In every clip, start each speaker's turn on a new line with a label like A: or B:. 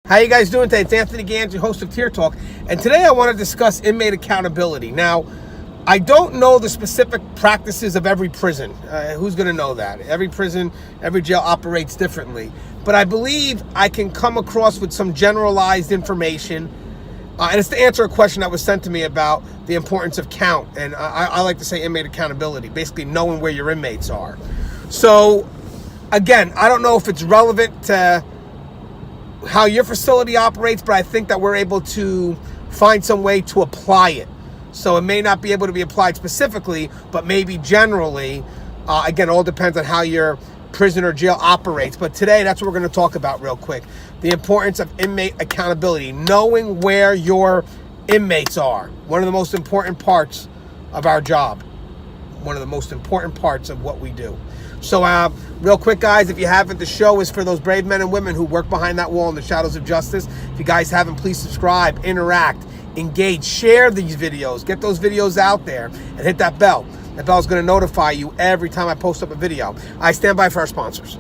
A: How you guys doing today? It's Anthony Gangi, host of Tier Talk, and today I want to discuss inmate accountability. Now, I don't know the specific practices of every prison. Who's going to know that? Every prison, every jail operates differently. But I believe I can come across with some generalized information, and it's to answer a question that was sent to me about the importance of count, and I like to say inmate accountability, basically knowing where your inmates are. So, again, I don't know if it's relevant to how your facility operates, but I think that we're able to find some way to apply it. So it may not be able to be applied specifically, but maybe generally. Again, it all depends on how your prison or jail operates. But today, that's what we're going to talk about real quick. The importance of inmate accountability, knowing where your inmates are. One of the most important parts of our job. One of the most important parts of what we do. So real quick, guys, if you haven't, the show is for those brave men and women who work behind that wall in the shadows of justice. If you guys haven't, please subscribe, interact, engage, share these videos, get those videos out there, and hit that bell. That bell is going to notify you every time I post up a video. I stand by for our sponsors.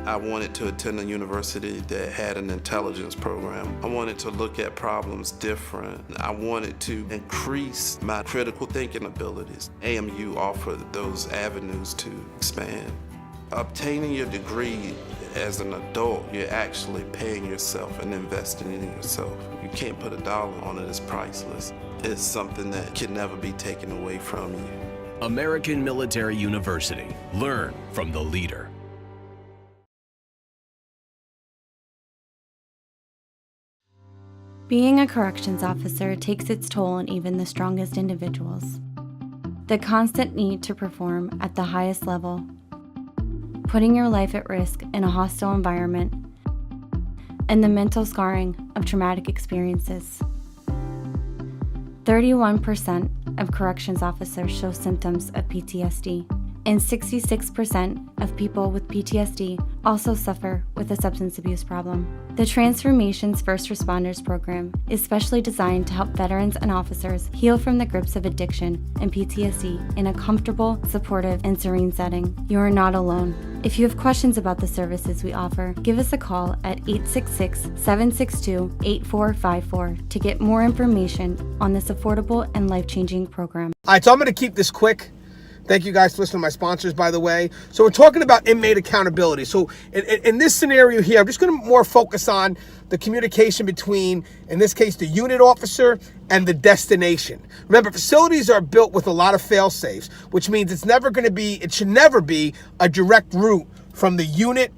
B: I wanted to attend a university that had an intelligence program. I wanted to look at problems different. I wanted to increase my critical thinking abilities. AMU offered those avenues to expand. Obtaining your degree as an adult, you're actually paying yourself and investing in yourself. You can't put a dollar on it, it's priceless. It's something that can never be taken away from you.
C: American Military University. Learn from the leader.
D: Being a corrections officer takes its toll on even the strongest individuals. The constant need to perform at the highest level, putting your life at risk in a hostile environment, and the mental scarring of traumatic experiences. 31% of corrections officers show symptoms of PTSD, and 66% of people with PTSD also suffer with a substance abuse problem. The Transformations First Responders program is specially designed to help veterans and officers heal from the grips of addiction and PTSD in a comfortable, supportive, and serene setting. You are not alone. If you have questions about the services we offer, give us a call at 866-762-8454 to get more information on this affordable and life-changing program.
A: All right, so I'm going to keep this quick. Thank you guys for listening to my sponsors, by the way. So we're talking about inmate accountability. So in this scenario here, I'm just going to more focus on the communication between, in this case, the unit officer and the destination. Remember, facilities are built with a lot of fail-safes, which means it should never be a direct route from the unit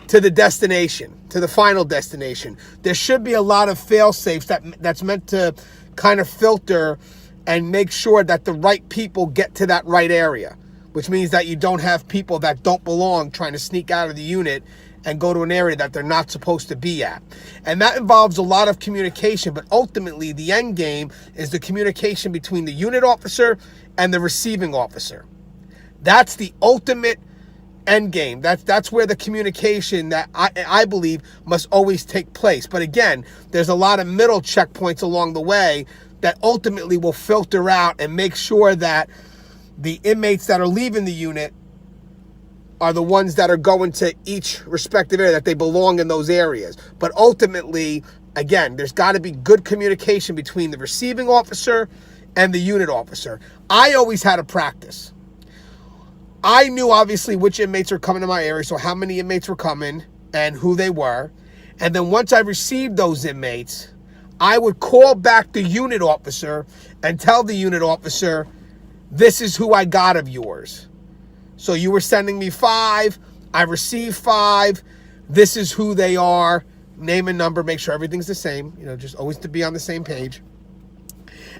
A: to the destination, to the final destination. There should be a lot of fail-safes that's meant to kind of filter and make sure that the right people get to that right area, which means that you don't have people that don't belong trying to sneak out of the unit and go to an area that they're not supposed to be at. And that involves a lot of communication, but ultimately the end game is the communication between the unit officer and the receiving officer. That's the ultimate end game. That's where the communication that I believe must always take place. But again, there's a lot of middle checkpoints along the way that ultimately will filter out and make sure that the inmates that are leaving the unit are the ones that are going to each respective area, that they belong in those areas. But ultimately, again, there's got to be good communication between the receiving officer and the unit officer. I always had a practice. I knew obviously which inmates are coming to my area, so how many inmates were coming and who they were. And then once I received those inmates, I would call back the unit officer and tell the unit officer, this is who I got of yours. So you were sending me 5, I received 5, this is who they are, name and number, make sure everything's the same, just always to be on the same page.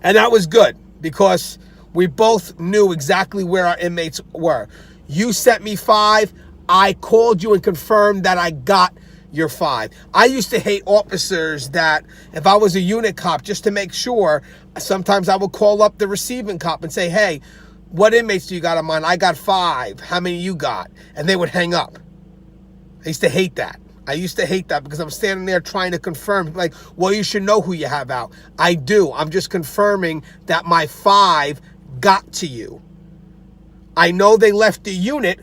A: And that was good because we both knew exactly where our inmates were. You sent me 5, I called you and confirmed that I got your 5. I used to hate officers that, if I was a unit cop, just to make sure, sometimes I would call up the receiving cop and say, hey, what inmates do you got on mine? I got 5. How many you got? And they would hang up. I used to hate that. Because I'm standing there trying to confirm, like, well, you should know who you have out. I do. I'm just confirming that my 5 got to you. I know they left the unit,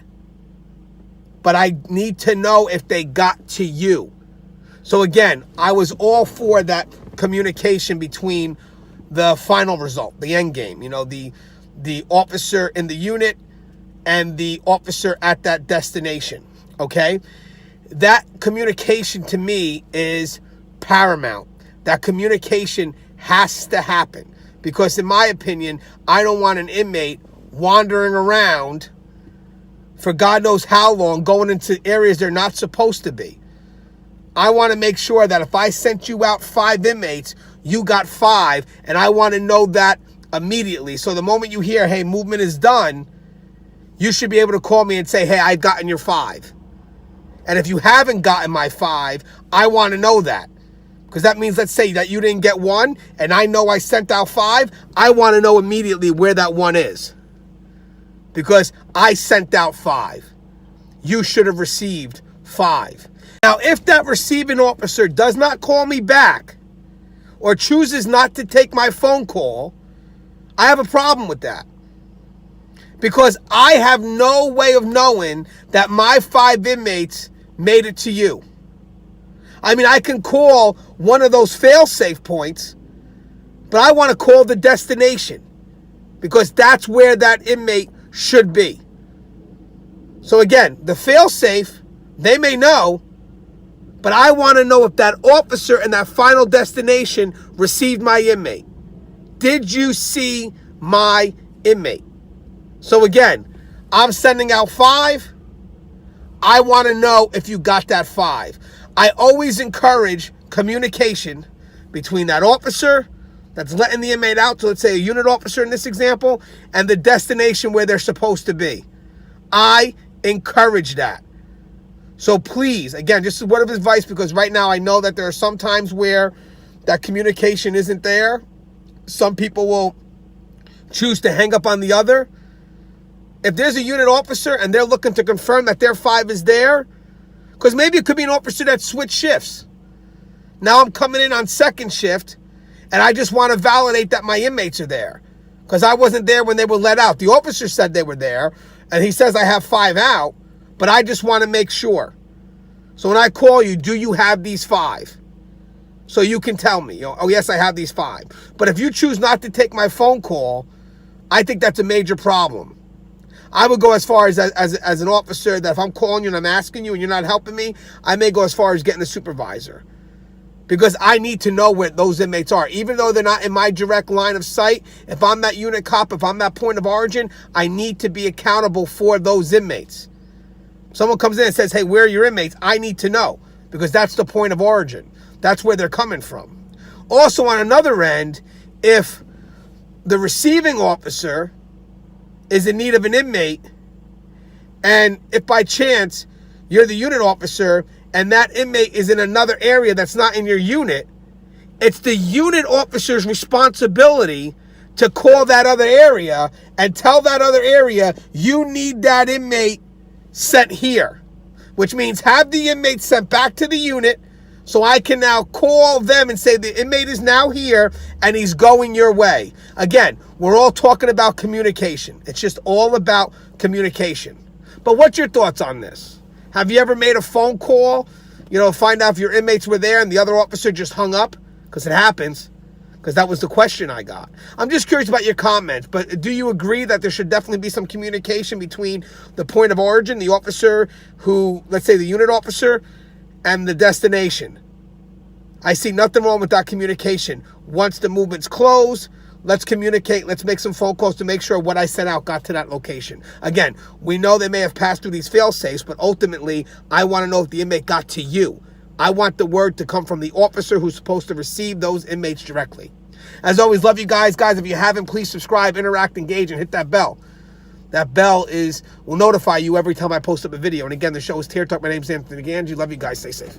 A: but I need to know if they got to you. So again, I was all for that communication between the final result, the end game, the officer in the unit and the officer at that destination, okay? That communication to me is paramount. That communication has to happen because in my opinion, I don't want an inmate wandering around for God knows how long, going into areas they're not supposed to be. I want to make sure that if I sent you out 5 inmates, you got 5, and I want to know that immediately. So the moment you hear, hey, movement is done, you should be able to call me and say, hey, I've gotten your 5. And if you haven't gotten my 5, I want to know that. Because that means, let's say that you didn't get 1, and I know I sent out 5, I want to know immediately where that 1 is. Because I sent out 5. You should have received 5. Now, if that receiving officer does not call me back or chooses not to take my phone call, I have a problem with that. Because I have no way of knowing that my 5 inmates made it to you. I mean, I can call one of those fail-safe points, but I want to call the destination because that's where that inmate should be. So again, the fail-safe, they may know, but I want to know if that officer in that final destination received my inmate. Did you see my inmate? So again, I'm sending out 5. I want to know if you got that 5. I always encourage communication between that officer that's letting the inmate out, so let's say a unit officer in this example, and the destination where they're supposed to be. I encourage that. So please, again, just a word of advice, because right now I know that there are some times where that communication isn't there. Some people will choose to hang up on the other. If there's a unit officer and they're looking to confirm that their 5 is there, because maybe it could be an officer that switched shifts. Now I'm coming in on second shift and I just want to validate that my inmates are there because I wasn't there when they were let out. The officer said they were there and he says I have 5 out, but I just want to make sure. So when I call you, do you have these 5? So you can tell me, oh yes, I have these 5. But if you choose not to take my phone call, I think that's a major problem. I would go as far as an officer that if I'm calling you and I'm asking you and you're not helping me, I may go as far as getting a supervisor. Because I need to know where those inmates are. Even though they're not in my direct line of sight, if I'm that unit cop, if I'm that point of origin, I need to be accountable for those inmates. Someone comes in and says, hey, where are your inmates? I need to know because that's the point of origin. That's where they're coming from. Also, on another end, if the receiving officer is in need of an inmate, and if by chance you're the unit officer and that inmate is in another area that's not in your unit, it's the unit officer's responsibility to call that other area and tell that other area you need that inmate sent here, which means have the inmate sent back to the unit so I can now call them and say the inmate is now here and he's going your way. Again, we're all talking about communication. It's just all about communication. But what's your thoughts on this? Have you ever made a phone call, find out if your inmates were there and the other officer just hung up? Because it happens. Because that was the question I got. I'm just curious about your comments, but do you agree that there should definitely be some communication between the point of origin, the officer who, let's say the unit officer, and the destination? I see nothing wrong with that communication. Once the movement's closed, let's communicate. Let's make some phone calls to make sure what I sent out got to that location. Again, we know they may have passed through these fail-safes, but ultimately, I want to know if the inmate got to you. I want the word to come from the officer who's supposed to receive those inmates directly. As always, love you guys. Guys, if you haven't, please subscribe, interact, engage, and hit that bell. That bell will notify you every time I post up a video. And again, the show is Tear Talk. My name's Anthony Gangi. Love you guys. Stay safe.